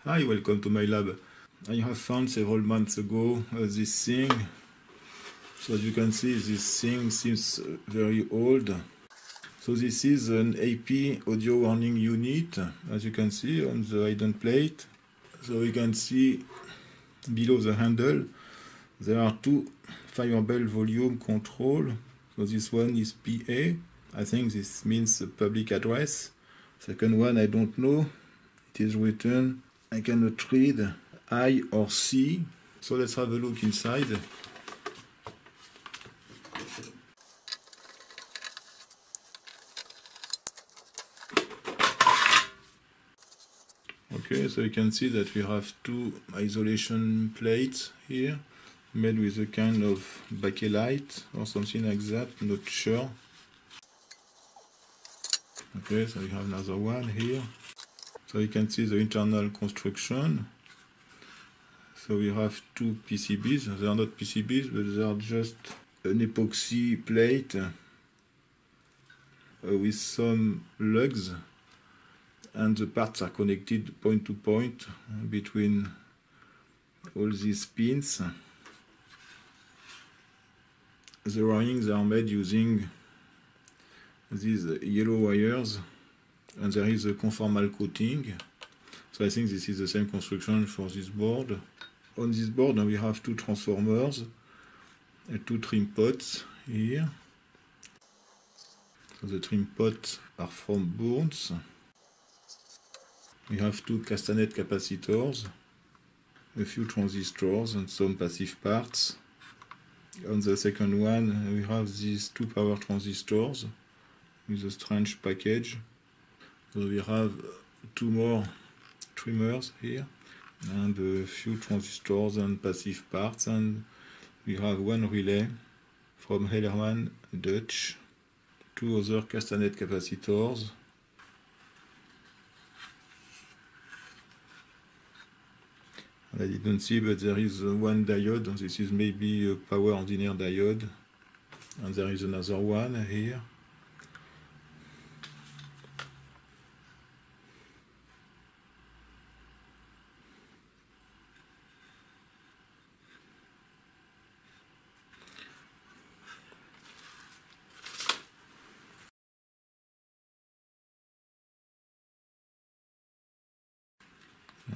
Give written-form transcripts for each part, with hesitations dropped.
Hi, welcome to my lab. I have found several months ago this thing. So as you can see, this thing seems very old. So this is an AP audio warning unit, as you can see on the hidden plate. So you can see below the handle there are two Firebell volume control. So this one is PA. I think this means public address. Second one, I don't know. It is written, I cannot read, I or C. So let's have a look inside. Okay, so you can see that we have two isolation plates here, made with a kind of bakelite or something like that, not sure. Okay, so we have another one here. So you can see the internal construction. So we have two PCBs. They are not PCBs, but they are just an epoxy plate with some lugs, and the parts are connected point to point between all these pins. The wirings are made using these yellow wires, and there is a conformal coating. So I think this is the same construction for this board. On this board we have two transformers and two trim pots here. So the trim pots are from Burns. We have two castanet capacitors, a few transistors and some passive parts. On the second one we have these two power transistors with a strange package. So we have two more trimmers here and a few transistors and passive parts, and we have one relay from Hellermann Dutch, two other castanet capacitors, and I didn't see, but there is one diode. This is maybe a power engineer diode, and there is another one here.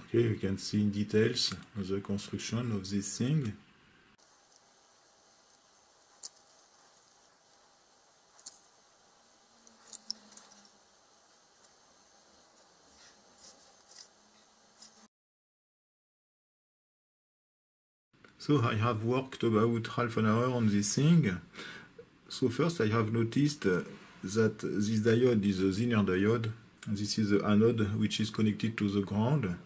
Okay, you can see in details the construction of this thing. So I have worked about half an hour on this thing. So first I have noticed that this diode is a Zener diode. This is the anode which is connected to the ground.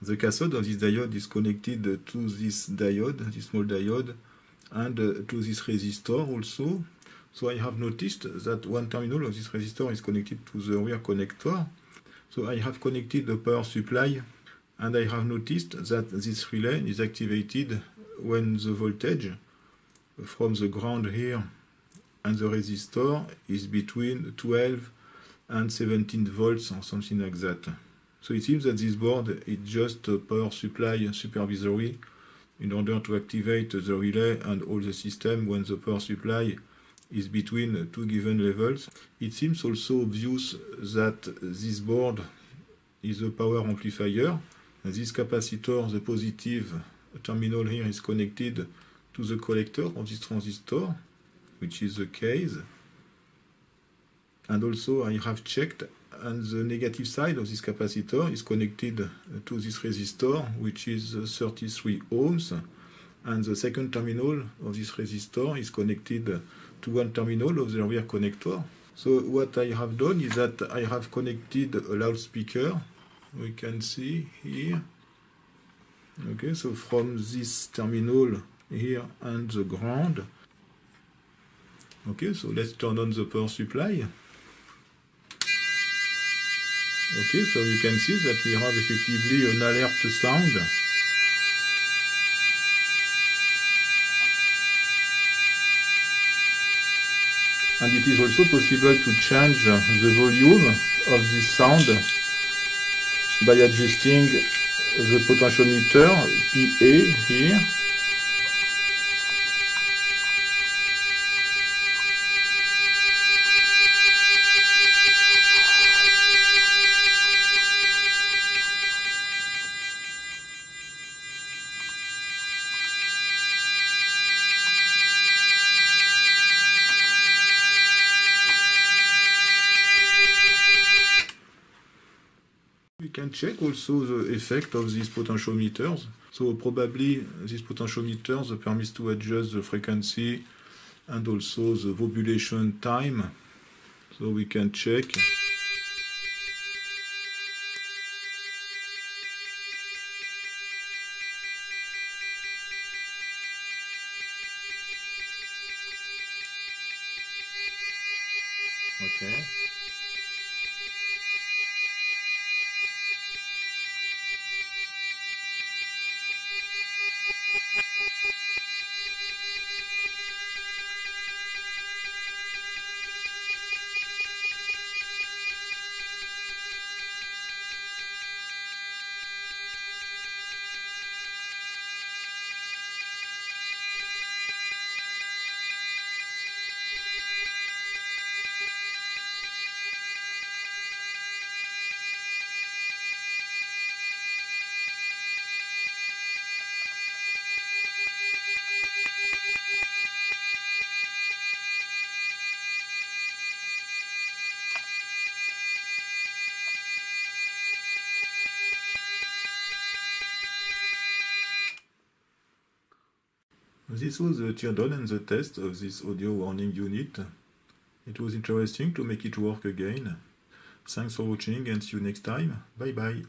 The cathode of this diode is connected to this diode, this small diode, and to this resistor also. So I have noticed that one terminal of this resistor is connected to the rear connector. So I have connected the power supply, and I have noticed that this relay is activated when the voltage from the ground here and the resistor is between 12 and 17 volts or something like that. So it seems that this board is just a power supply supervisory in order to activate the relay and all the system when the power supply is between two given levels. It seems also obvious that this board is a power amplifier. And this capacitor, the positive terminal here, is connected to the collector of this transistor, which is the case. And also I have checked, and the negative side of this capacitor is connected to this resistor, which is 33 ohms, and the second terminal of this resistor is connected to one terminal of the rear connector. So what I have done is that I have connected a loudspeaker, we can see here. Okay, so from this terminal here and the ground. Okay, so let's turn on the power supply. Okay, so you can see that we have effectively an alert sound. And it is also possible to change the volume of this sound by adjusting the potentiometer PA here. We can check also the effect of these potentiometers. So probably these potentiometers permits to adjust the frequency and also the ovulation time. So we can check. Okay. This was the teardown and the test of this audio warning unit. It was interesting to make it work again. Thanks for watching and see you next time. Bye bye.